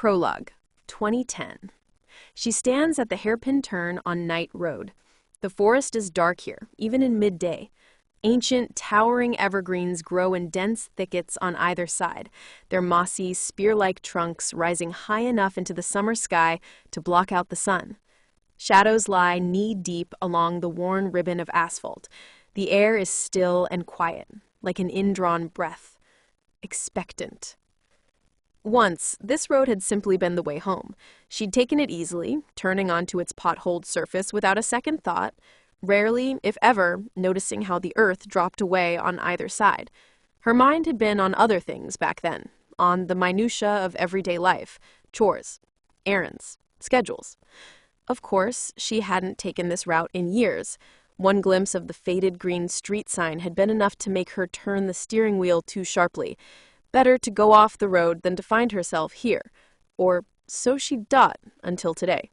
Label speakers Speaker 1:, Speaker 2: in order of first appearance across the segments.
Speaker 1: Prologue, 2010. She stands at the hairpin turn on Knight Road. The forest is dark here, even in midday. Ancient, towering evergreens grow in dense thickets on either side, their mossy, spear-like trunks rising high enough into the summer sky to block out the sun. Shadows lie knee-deep along the worn ribbon of asphalt. The air is still and quiet, like an indrawn breath. Expectant. Once, this road had simply been the way home. She'd taken it easily, turning onto its potholed surface without a second thought, rarely, if ever, noticing how the earth dropped away on either side. Her mind had been on other things back then, on the minutiae of everyday life, chores, errands, schedules. Of course, she hadn't taken this route in years. One glimpse of the faded green street sign had been enough to make her turn the steering wheel too sharply. Better to go off the road than to find herself here, or so she'd thought until today.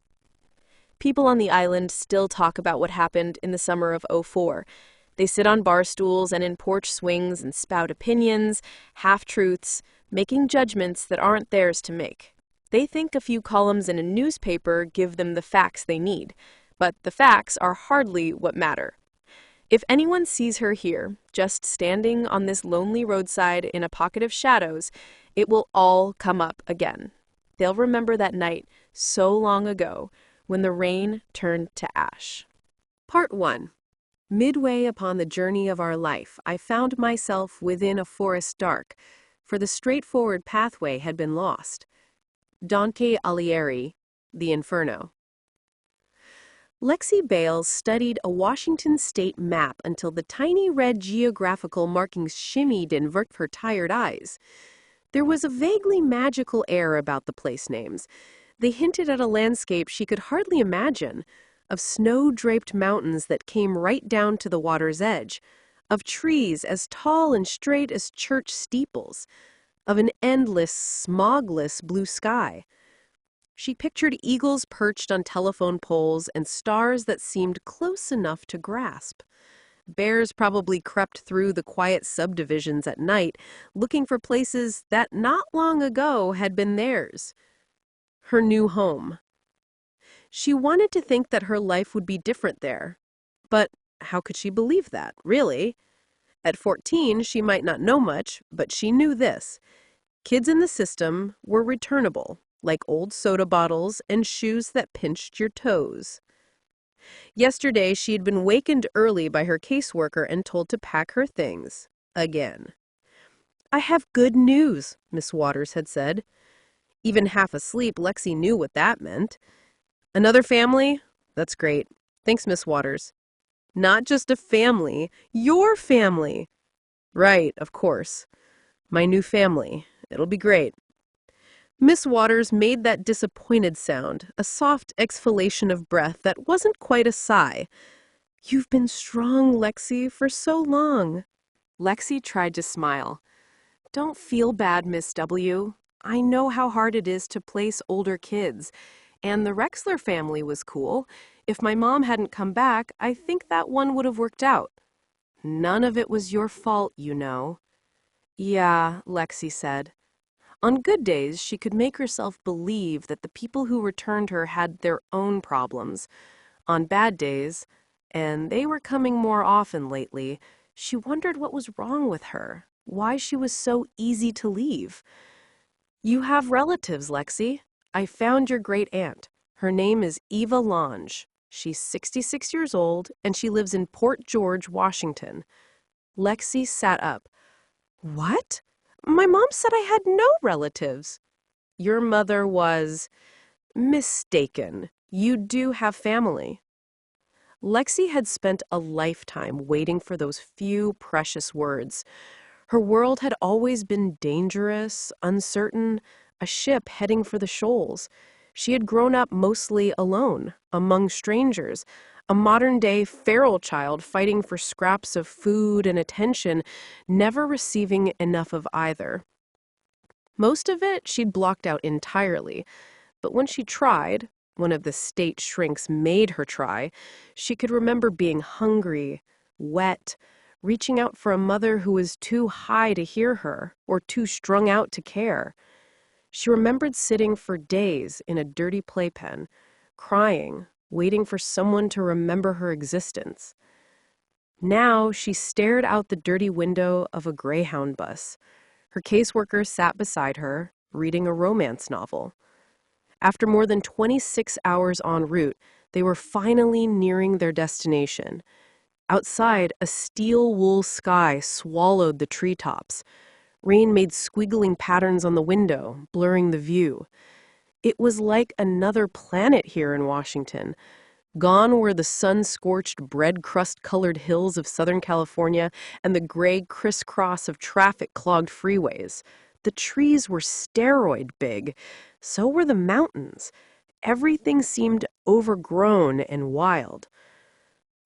Speaker 1: People on the island still talk about what happened in the summer of '04. They sit on bar stools and in porch swings and spout opinions, half-truths, making judgments that aren't theirs to make. They think a few columns in a newspaper give them the facts they need, but the facts are hardly what matter. If anyone sees her here, just standing on this lonely roadside in a pocket of shadows, it will all come up again. They'll remember that night so long ago when the rain turned to ash. Part 1. Midway upon the journey of our life, I found myself within a forest dark, for the straightforward pathway had been lost. Dante Alighieri, The Inferno. Lexi Baill studied a Washington state map until the tiny red geographical markings shimmied in front of her tired eyes. There was a vaguely magical air about the place names. They hinted at a landscape she could hardly imagine, of snow-draped mountains that came right down to the water's edge, of trees as tall and straight as church steeples, of an endless, smogless blue sky. She pictured eagles perched on telephone poles and stars that seemed close enough to grasp. Bears probably crept through the quiet subdivisions at night, looking for places that not long ago had been theirs. Her new home. She wanted to think that her life would be different there. But how could she believe that, really? At 14, she might not know much, but she knew this. Kids in the system were returnable, like old soda bottles and shoes that pinched your toes. Yesterday, she had been wakened early by her caseworker and told to pack her things. Again. "I have good news," Miss Waters had said. Even half asleep, Lexi knew what that meant. "Another family? That's great. Thanks, Miss Waters." "Not just a family, your family." "Right, of course. My new family. It'll be great." Miss Waters made that disappointed sound, a soft exhalation of breath that wasn't quite a sigh. "You've been strong, Lexi, for so long." Lexi tried to smile. "Don't feel bad, Miss W. I know how hard it is to place older kids. And the Rexler family was cool. If my mom hadn't come back, I think that one would have worked out. None of it was your fault, you know." "Yeah," Lexi said. On good days, she could make herself believe that the people who returned her had their own problems. On bad days, and they were coming more often lately, she wondered what was wrong with her, why she was so easy to leave. "You have relatives, Lexi. I found your great-aunt. Her name is Eva Lange. She's 66 years old, and she lives in Port George, Washington." Lexi sat up. "What? My mom said I had no relatives." "Your mother was mistaken. You do have family." Lexi had spent a lifetime waiting for those few precious words. Her world had always been dangerous, uncertain, a ship heading for the shoals. She had grown up mostly alone, among strangers, a modern-day feral child fighting for scraps of food and attention, never receiving enough of either. Most of it she'd blocked out entirely, but when she tried, one of the state shrinks made her try, she could remember being hungry, wet, reaching out for a mother who was too high to hear her or too strung out to care. She remembered sitting for days in a dirty playpen, crying, waiting for someone to remember her existence. Now she stared out the dirty window of a Greyhound bus. Her caseworker sat beside her, reading a romance novel. After more than 26 hours en route, they were finally nearing their destination. Outside, a steel wool sky swallowed the treetops. Rain made squiggling patterns on the window, blurring the view. It was like another planet here in Washington. Gone were the sun-scorched, bread-crust-colored hills of Southern California and the gray crisscross of traffic-clogged freeways. The trees were steroid big. So were the mountains. Everything seemed overgrown and wild.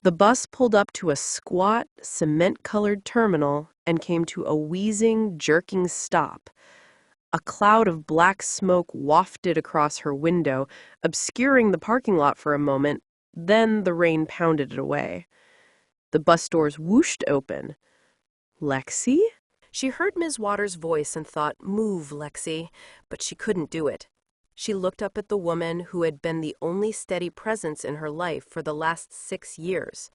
Speaker 1: The bus pulled up to a squat, cement-colored terminal and came to a wheezing, jerking stop. A cloud of black smoke wafted across her window, obscuring the parking lot for a moment. Then the rain pounded it away. The bus doors whooshed open. Lexi? She heard Ms. Waters' voice and thought, "Move, Lexi," but she couldn't do it. She looked up at the woman who had been the only steady presence in her life for the last 6 years.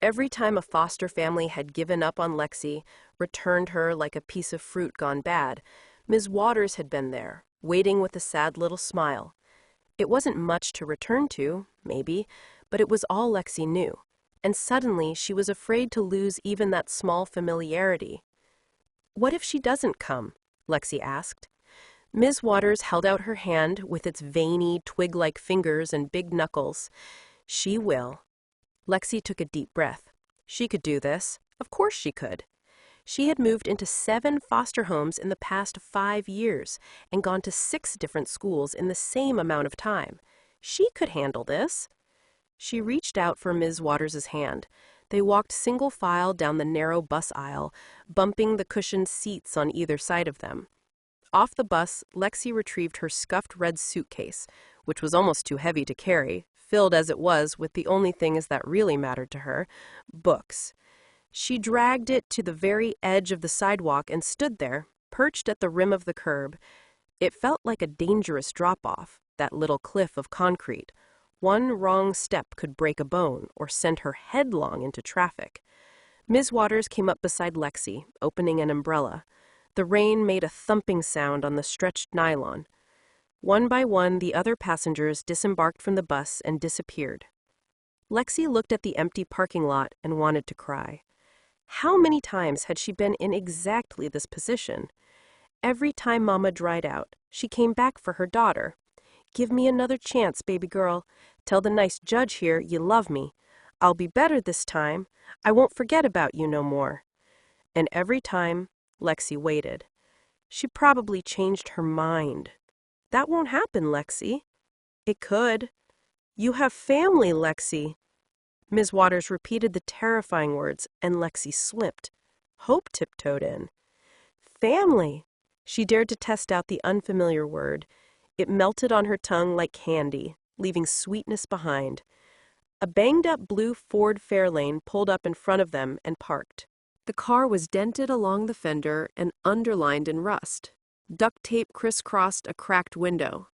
Speaker 1: Every time a foster family had given up on Lexi, returned her like a piece of fruit gone bad, Ms. Waters had been there, waiting with a sad little smile. It wasn't much to return to, maybe, but it was all Lexi knew. And suddenly she was afraid to lose even that small familiarity. "What if she doesn't come?" Lexi asked. Ms. Waters held out her hand with its veiny, twig-like fingers and big knuckles. "She will." Lexi took a deep breath. She could do this. Of course she could. She had moved into 7 foster homes in the past 5 years and gone to 6 different schools in the same amount of time. She could handle this. She reached out for Ms. Waters' hand. They walked single file down the narrow bus aisle, bumping the cushioned seats on either side of them. Off the bus, Lexi retrieved her scuffed red suitcase, which was almost too heavy to carry, filled as it was with the only things that really mattered to her, books. She dragged it to the very edge of the sidewalk and stood there, perched at the rim of the curb. It felt like a dangerous drop-off, that little cliff of concrete. One wrong step could break a bone or send her headlong into traffic. Ms. Waters came up beside Lexi, opening an umbrella. The rain made a thumping sound on the stretched nylon. One by one, the other passengers disembarked from the bus and disappeared. Lexi looked at the empty parking lot and wanted to cry. How many times had she been in exactly this position? Every time Mama dried out, she came back for her daughter. "Give me another chance, baby girl. Tell the nice judge here you love me. I'll be better this time. I won't forget about you no more." And every time, Lexi waited. She probably changed her mind. "That won't happen, Lexi." "It could." "You have family, Lexi." Ms. Waters repeated the terrifying words, and Lexi slipped. Hope tiptoed in. "Family." She dared to test out the unfamiliar word. It melted on her tongue like candy, leaving sweetness behind. A banged-up blue Ford Fairlane pulled up in front of them and parked. The car was dented along the fender and underlined in rust. Duct tape crisscrossed a cracked window.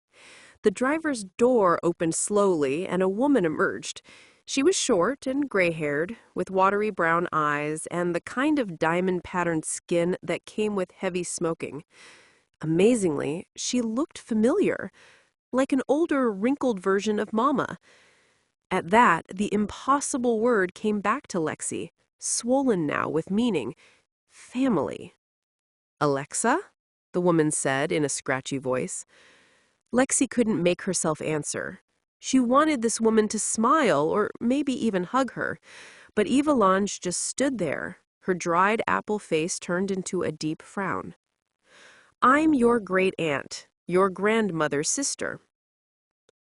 Speaker 1: The driver's door opened slowly and a woman emerged. She was short and gray-haired, with watery brown eyes and the kind of diamond-patterned skin that came with heavy smoking. Amazingly, she looked familiar, like an older, wrinkled version of Mama. At that, the impossible word came back to Lexi, swollen now with meaning. Family. "Alexa?" the woman said in a scratchy voice. Lexi couldn't make herself answer. She wanted this woman to smile or maybe even hug her, but Eva Lange just stood there, her dried apple face turned into a deep frown. "I'm your great-aunt, your grandmother's sister."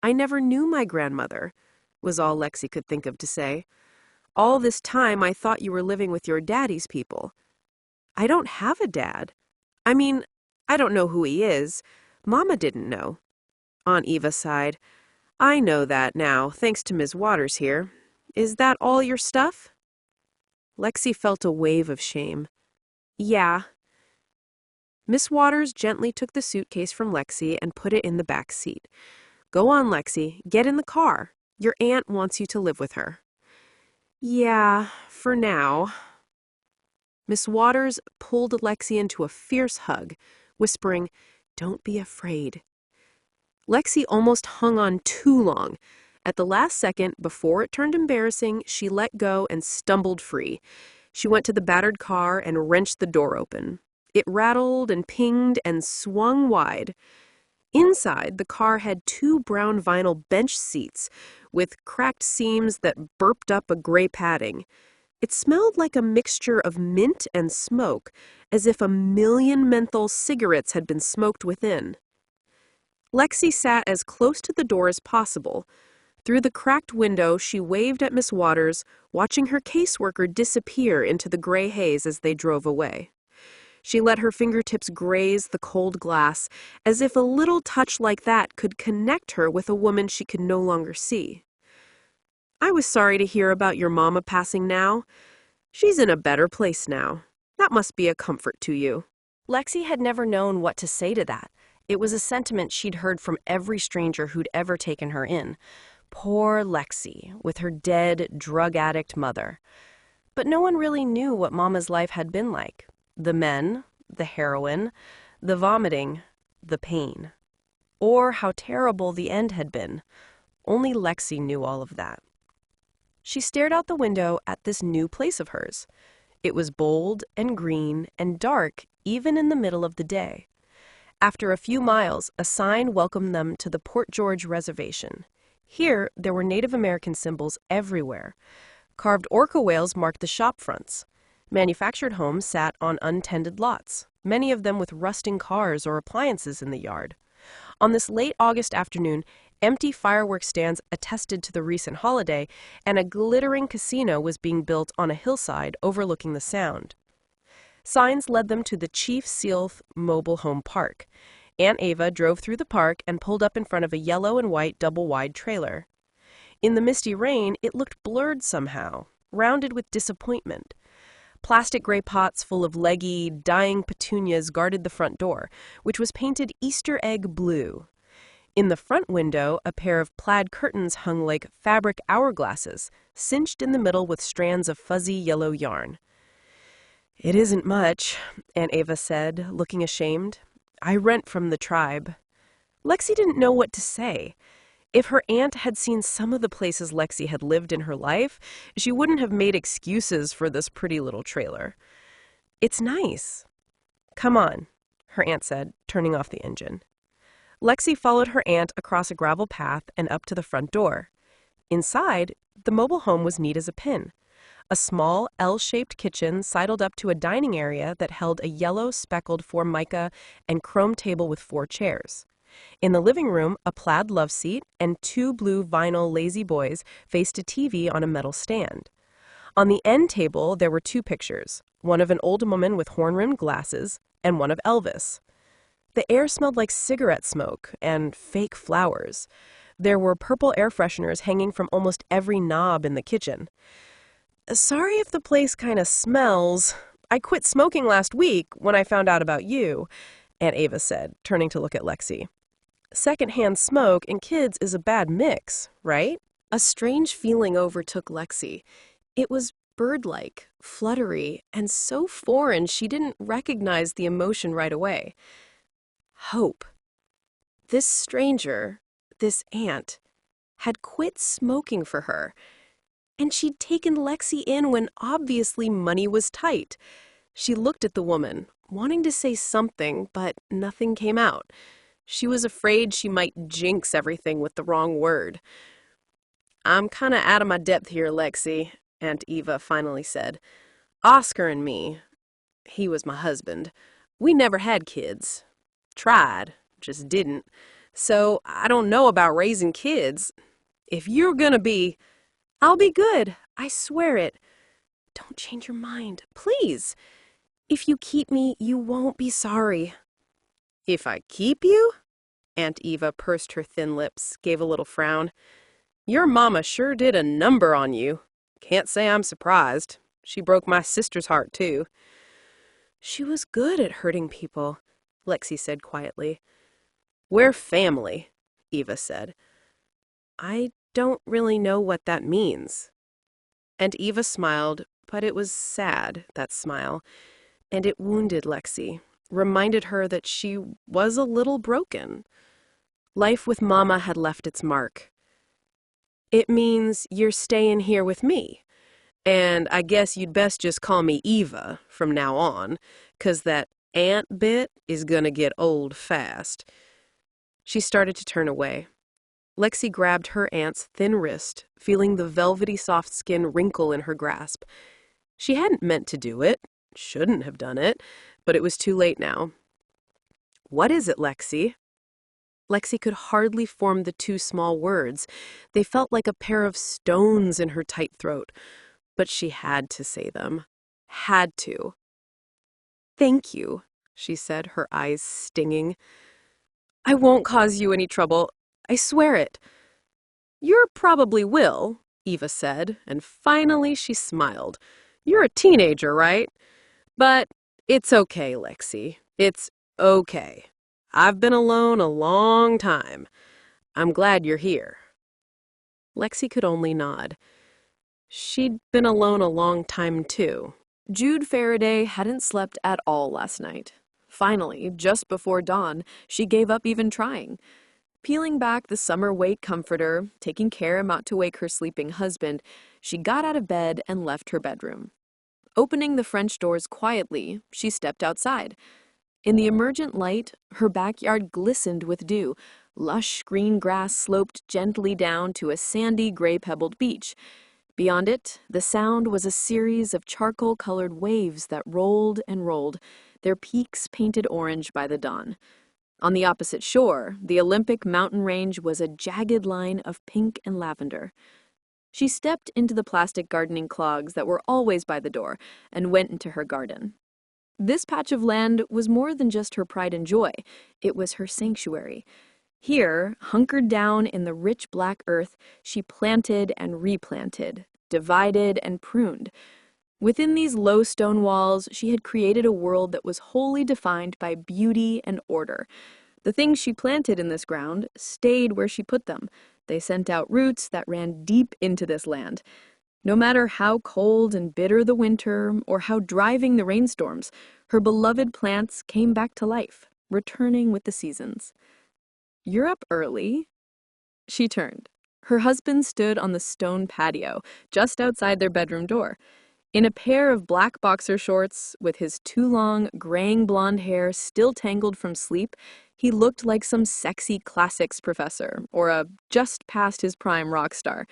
Speaker 1: "I never knew my grandmother," was all Lexi could think of to say. "All this time I thought you were living with your daddy's people." "I don't have a dad. I mean, I don't know who he is. Mama didn't know." Aunt Eva sighed. "I know that now, thanks to Ms. Waters here. Is that all your stuff?" Lexi felt a wave of shame. "Yeah." Miss Waters gently took the suitcase from Lexi and put it in the back seat. "Go on, Lexi. Get in the car. Your aunt wants you to live with her." "Yeah, for now." Miss Waters pulled Lexi into a fierce hug, whispering, "Don't be afraid." Lexi almost hung on too long. At the last second, before it turned embarrassing, she let go and stumbled free. She went to the battered car and wrenched the door open. It rattled and pinged and swung wide. Inside, the car had two brown vinyl bench seats with cracked seams that burped up a gray padding. It smelled like a mixture of mint and smoke, as if 1,000,000 menthol cigarettes had been smoked within. Lexi sat as close to the door as possible. Through the cracked window, she waved at Miss Waters, watching her caseworker disappear into the gray haze as they drove away. She let her fingertips graze the cold glass, as if a little touch like that could connect her with a woman she could no longer see. "I was sorry to hear about your mama passing now. She's in a better place now. That must be a comfort to you." Lexi had never known what to say to that. It was a sentiment she'd heard from every stranger who'd ever taken her in. Poor Lexi, with her dead, drug-addict mother. But no one really knew what Mama's life had been like. The men, the heroin, the vomiting, the pain. Or how terrible the end had been. Only Lexi knew all of that. She stared out the window at this new place of hers. It was bold and green and dark even in the middle of the day. After a few miles, a sign welcomed them to the Port George Reservation. Here, there were Native American symbols everywhere. Carved orca whales marked the shop fronts. Manufactured homes sat on untended lots, many of them with rusting cars or appliances in the yard. On this late August afternoon, empty fireworks stands attested to the recent holiday, and a glittering casino was being built on a hillside overlooking the Sound. Signs led them to the Chief Sealth Mobile Home Park. Aunt Ava drove through the park and pulled up in front of a yellow and white double-wide trailer. In the misty rain, it looked blurred somehow, rounded with disappointment. Plastic gray pots full of leggy, dying petunias guarded the front door, which was painted Easter egg blue. In the front window, a pair of plaid curtains hung like fabric hourglasses, cinched in the middle with strands of fuzzy yellow yarn. "It isn't much," Aunt Ava said, looking ashamed. "I rent from the tribe." Lexi didn't know what to say. If her aunt had seen some of the places Lexi had lived in her life, she wouldn't have made excuses for this pretty little trailer. "It's nice." "Come on," her aunt said, turning off the engine. Lexi followed her aunt across a gravel path and up to the front door. Inside, the mobile home was neat as a pin. A small L-shaped kitchen sidled up to a dining area that held a yellow speckled formica and chrome table with 4 chairs. In the living room, a plaid love seat and 2 blue vinyl lazy boys faced a TV on a metal stand. On the end table, there were 2 pictures, one of an old woman with horn-rimmed glasses and one of Elvis. The air smelled like cigarette smoke and fake flowers. There were purple air fresheners hanging from almost every knob in the kitchen. "Sorry if the place kind of smells. I quit smoking last week when I found out about you," Aunt Ava said, turning to look at Lexi. "Secondhand smoke and kids is a bad mix, right?" A strange feeling overtook Lexi. It was bird-like, fluttery, and so foreign she didn't recognize the emotion right away. Hope. This stranger, this aunt, had quit smoking for her. And she'd taken Lexi in when obviously money was tight. She looked at the woman, wanting to say something, but nothing came out. She was afraid she might jinx everything with the wrong word. "I'm kind of out of my depth here, Lexi," Aunt Eva finally said. "Oscar and me, he was my husband, we never had kids. Tried, just didn't. So I don't know about raising kids. If you're gonna be..." "I'll be good. I swear it." "Don't change your mind, please. If you keep me, you won't be sorry." "If I keep you?" Aunt Eva pursed her thin lips, gave a little frown. "Your mama sure did a number on you. Can't say I'm surprised. She broke my sister's heart, too." "She was good at hurting people. Lexi said quietly. We're family, Eva said. I don't really know what that means. And Eva smiled, but it was sad, that smile, and it wounded Lexi, reminded her that she was a little broken. Life with Mama had left its mark. It means you're staying here with me. And I guess you'd best just call me Eva from now on, 'cause that aunt bit is gonna get old fast. She started to turn away. Lexi grabbed her aunt's thin wrist, feeling the velvety soft skin wrinkle in her grasp. She hadn't meant to do it, shouldn't have done it, but it was too late now. What is it, Lexi? Lexi could hardly form the two small words. They felt like a pair of stones in her tight throat. But she had to say them. Had to. Thank you, she said, her eyes stinging. I won't cause you any trouble. I swear it. You probably will, Eva said, and finally she smiled. You're a teenager, right? But it's okay, Lexi. It's okay. I've been alone a long time. I'm glad you're here. Lexi could only nod. She'd been alone a long time, too. Jude Faraday hadn't slept at all last night. Finally, just before dawn, she gave up even trying. Peeling back the summer weight comforter, taking care not to wake her sleeping husband, she got out of bed and left her bedroom. Opening the French doors quietly, she stepped outside. In the emergent light, her backyard glistened with dew. Lush green grass sloped gently down to a sandy, gray-pebbled beach. Beyond it, the sound was a series of charcoal-colored waves that rolled and rolled, their peaks painted orange by the dawn. On the opposite shore, the Olympic mountain range was a jagged line of pink and lavender. She stepped into the plastic gardening clogs that were always by the door and went into her garden. This patch of land was more than just her pride and joy. It was her sanctuary. Here, hunkered down in the rich black earth, she planted and replanted, divided and pruned. Within these low stone walls, she had created a world that was wholly defined by beauty and order. The things she planted in this ground stayed where she put them. They sent out roots that ran deep into this land. No matter how cold and bitter the winter or how driving the rainstorms, her beloved plants came back to life, returning with the seasons. You're up early? She turned. Her husband stood on the stone patio, just outside their bedroom door. In a pair of black boxer shorts, with his too long, graying blonde hair still tangled from sleep, he looked like some sexy classics professor or a just-past-his-prime rock star.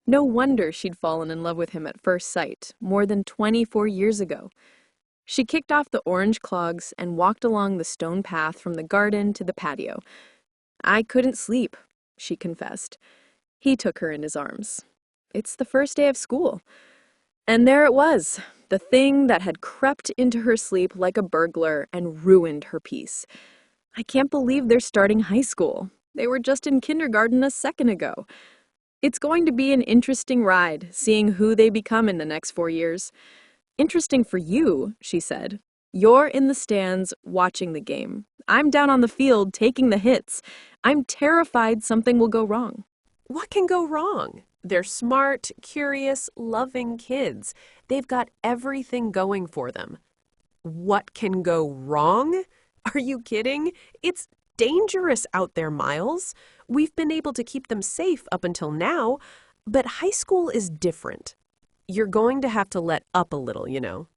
Speaker 1: No wonder she'd fallen in love with him at first sight, more than 24 years ago. She kicked off the orange clogs and walked along the stone path from the garden to the patio. I couldn't sleep, she confessed. He took her in his arms. It's the first day of school. And there it was, the thing that had crept into her sleep like a burglar and ruined her peace. I can't believe they're starting high school. They were just in kindergarten a second ago. It's going to be an interesting ride, seeing who they become in the next 4 years. Interesting for you, she said. You're in the stands watching the game. I'm down on the field taking the hits. I'm terrified something will go wrong.
Speaker 2: What can go wrong? They're smart, curious, loving kids. They've got everything going for them. What can go wrong? Are you kidding? It's dangerous out there, Miles. We've been able to keep them safe up until now, but high school is different. You're going to have to let up a little, you know.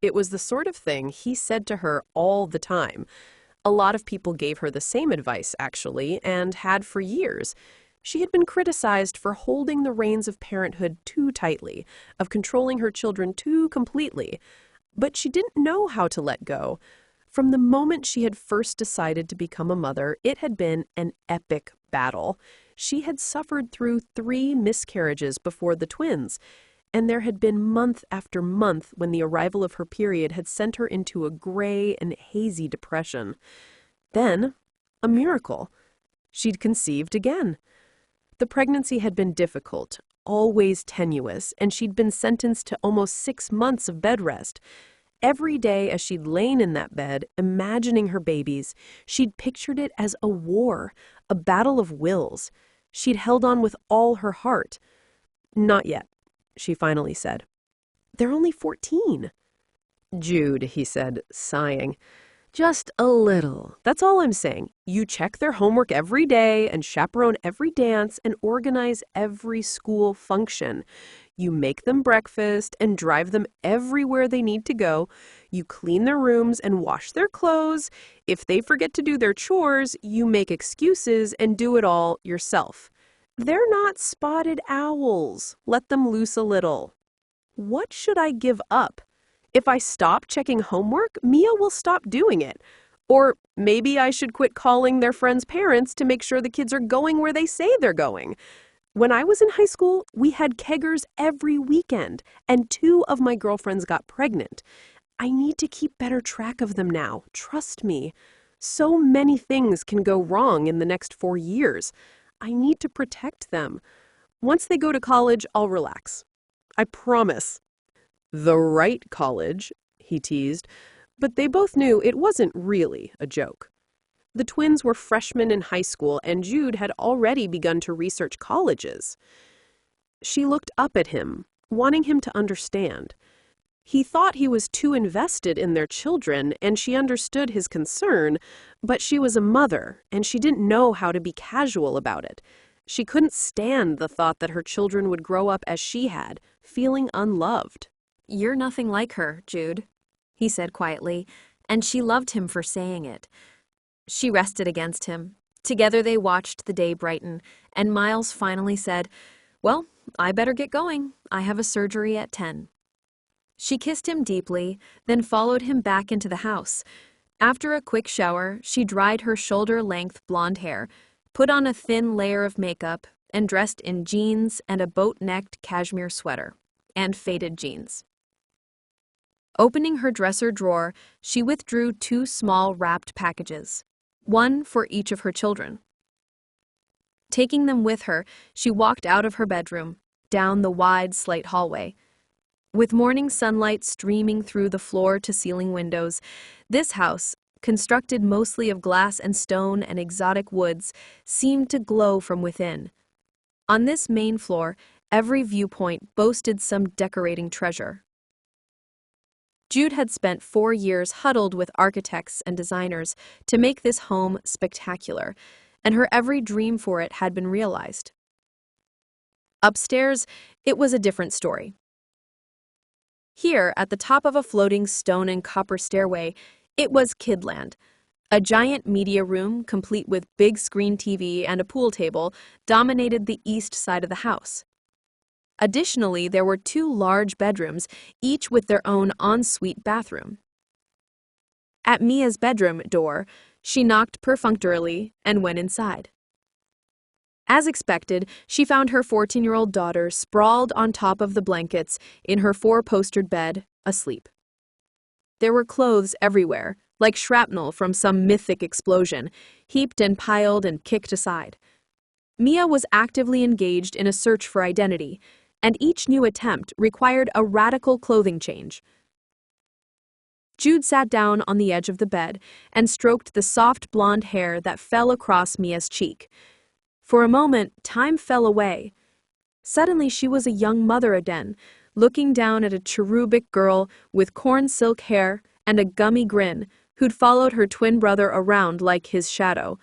Speaker 2: It was the sort of thing he said to her all the time. A lot of people gave her the same advice, actually, and had for years. She had been criticized for holding the reins of parenthood too tightly, of controlling her children too completely. But she didn't know how to let go. From the moment she had first decided to become a mother, it had been an epic battle. She had suffered through 3 miscarriages before the twins, and there had been month after month when the arrival of her period had sent her into a gray and hazy depression. Then, a miracle. She'd conceived again. The pregnancy had been difficult, always tenuous, and she'd been sentenced to almost 6 months of bed rest.
Speaker 1: Every day as she'd lain in that bed, imagining her babies, she'd pictured it as a war, a battle of wills. She'd held on with all her heart. "Not yet," she finally said. "They're only 14. "Jude," he said, sighing. "Just a little. That's all I'm saying. You check their homework every day and chaperone every dance and organize every school function. You make them breakfast and drive them everywhere they need to go. You clean their rooms and wash their clothes. If they forget to do their chores, you make excuses and do it all yourself. They're not spotted owls. Let them loose a little. What should I give up? If I stop checking homework, Mia will stop doing it. Or maybe I should quit calling their friends' parents to make sure the kids are going where they say they're going. When I was in high school, we had keggers every weekend, and 2 of my girlfriends got pregnant. I need to keep better track of them now, trust me. So many things can go wrong in the next 4 years. I need to protect them. Once they go to college, I'll relax. I promise." "The right college," he teased, but they both knew it wasn't really a joke. The twins were freshmen in high school, and Jude had already begun to research colleges. She looked up at him, wanting him to understand. He thought he was too invested in their children, and she understood his concern, but she was a mother, and she didn't know how to be casual about it. She couldn't stand the thought that her children would grow up as she had, feeling unloved.
Speaker 3: "You're nothing like her, Jude," he said quietly, and she loved him for saying it. She rested against him. Together they watched the day brighten, and Miles finally said, "Well, I better get going. I have a surgery at 10. She kissed him deeply, then followed him back into the house. After a quick shower, she dried her shoulder-length blonde hair, put on a thin layer of makeup, and dressed in jeans and a boat-necked cashmere sweater, and faded jeans. Opening her dresser drawer, she withdrew 2 small wrapped packages, one for each of her children. Taking them with her, she walked out of her bedroom, down the wide slate hallway. With morning sunlight streaming through the floor-to-ceiling windows, this house, constructed mostly of glass and stone and exotic woods, seemed to glow from within. On this main floor, every viewpoint boasted some decorating treasure. Jude had spent 4 years huddled with architects and designers to make this home spectacular, and her every dream for it had been realized. Upstairs, it was a different story. Here, at the top of a floating stone and copper stairway, it was Kidland, a giant media room complete with big screen TV and a pool table dominated the east side of the house. Additionally, there were 2 large bedrooms, each with their own ensuite bathroom. At Mia's bedroom door, she knocked perfunctorily and went inside. As expected, she found her 14-year-old daughter sprawled on top of the blankets in her 4-postered bed, asleep. There were clothes everywhere, like shrapnel from some mythic explosion, heaped and piled and kicked aside. Mia was actively engaged in a search for identity, and each new attempt required a radical clothing change. Jude sat down on the edge of the bed and stroked the soft blonde hair that fell across Mia's cheek. For a moment, time fell away. Suddenly, she was a young mother again, looking down at a cherubic girl with corn silk hair and a gummy grin who'd followed her twin brother around like his shadow.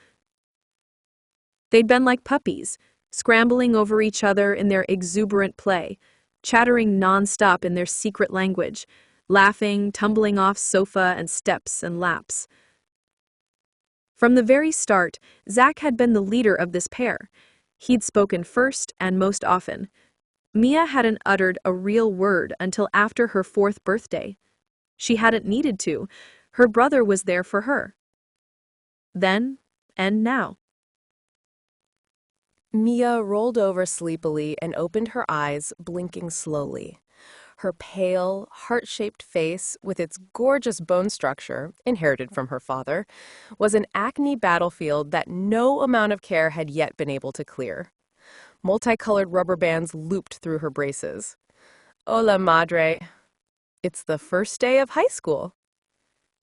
Speaker 3: They'd been like puppies, scrambling over each other in their exuberant play, chattering nonstop in their secret language, laughing, tumbling off sofa and steps and laps. From the very start, Zach had been the leader of this pair. He'd spoken first and most often. Mia hadn't uttered a real word until after her 4th birthday. She hadn't needed to. Her brother was there for her. Then and now.
Speaker 2: Mia rolled over sleepily and opened her eyes, blinking slowly. Her pale, heart-shaped face, with its gorgeous bone structure, inherited from her father, was an acne battlefield that no amount of care had yet been able to clear. Multicolored rubber bands looped through her braces. "Hola, madre."
Speaker 1: It's the first day of high school.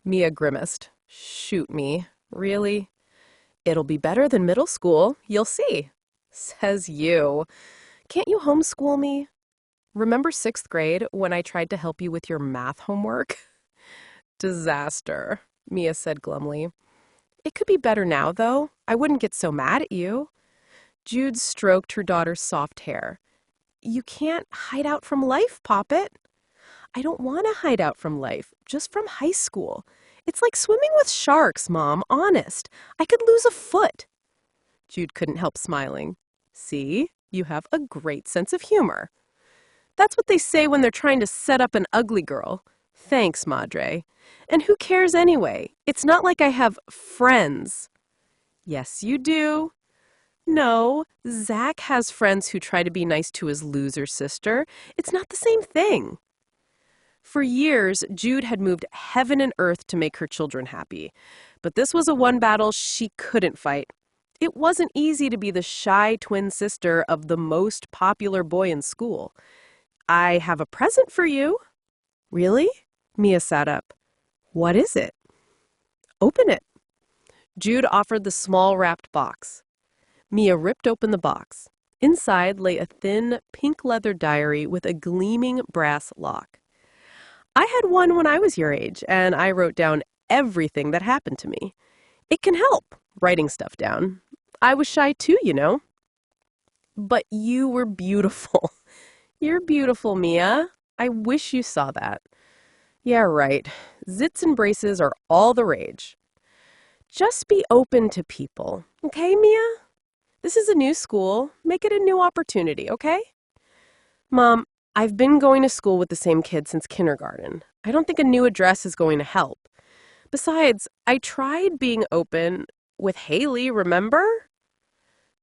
Speaker 1: Mia grimaced. Shoot me. Really? It'll be better than middle school. You'll see. Says you. Can't you homeschool me? Remember 6th grade when I tried to help you with your math homework? Disaster, Mia said glumly. It could be better now, though. I wouldn't get so mad at you. Jude stroked her daughter's soft hair. You can't hide out from life, Poppet. I don't want to hide out from life, just from high school. It's like swimming with sharks, Mom, honest. I could lose a foot. Jude couldn't help smiling. See, you have a great sense of humor. That's what they say when they're trying to set up an ugly girl. Thanks, Madre. And who cares anyway? It's not like I have friends. Yes, you do. No, Zach has friends who try to be nice to his loser sister. It's not the same thing. For years, Jude had moved heaven and earth to make her children happy. But this was a one battle she couldn't fight. It wasn't easy to be the shy twin sister of the most popular boy in school. I have a present for you. Really? Mia sat up. What is it? Open it. Jude offered the small wrapped box. Mia ripped open the box. Inside lay a thin, pink leather diary with a gleaming brass lock. I had one when I was your age, and I wrote down everything that happened to me. It can help, writing stuff down. I was shy too, you know. But you were beautiful. You're beautiful, Mia. I wish you saw that. Yeah, right. Zits and braces are all the rage. Just be open to people, okay, Mia? This is a new school. Make it a new opportunity, okay? Mom, I've been going to school with the same kid since kindergarten. I don't think a new address is going to help. Besides, I tried being open with Haley, remember?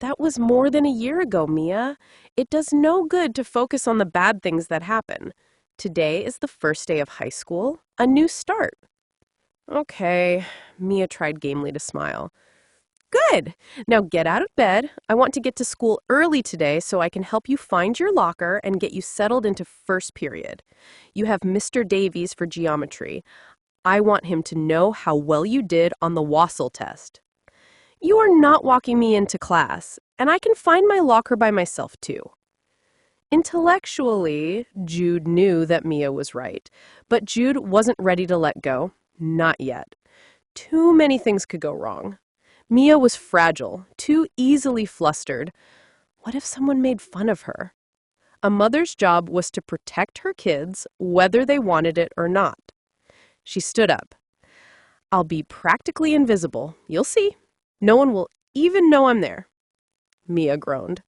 Speaker 1: That was more than a year ago, Mia. It does no good to focus on the bad things that happen. Today is the first day of high school, a new start. Okay, Mia tried gamely to smile. Good. Now get out of bed. I want to get to school early today so I can help you find your locker and get you settled into first period. You have Mr. Davies for geometry. I want him to know how well you did on the Wassel test. You are not walking me into class, and I can find my locker by myself too. Intellectually, Jude knew that Mia was right, but Jude wasn't ready to let go. Not yet. Too many things could go wrong. Mia was fragile, too easily flustered. What if someone made fun of her? A mother's job was to protect her kids, whether they wanted it or not. She stood up. I'll be practically invisible. You'll see. No one will even know I'm there. Mia groaned.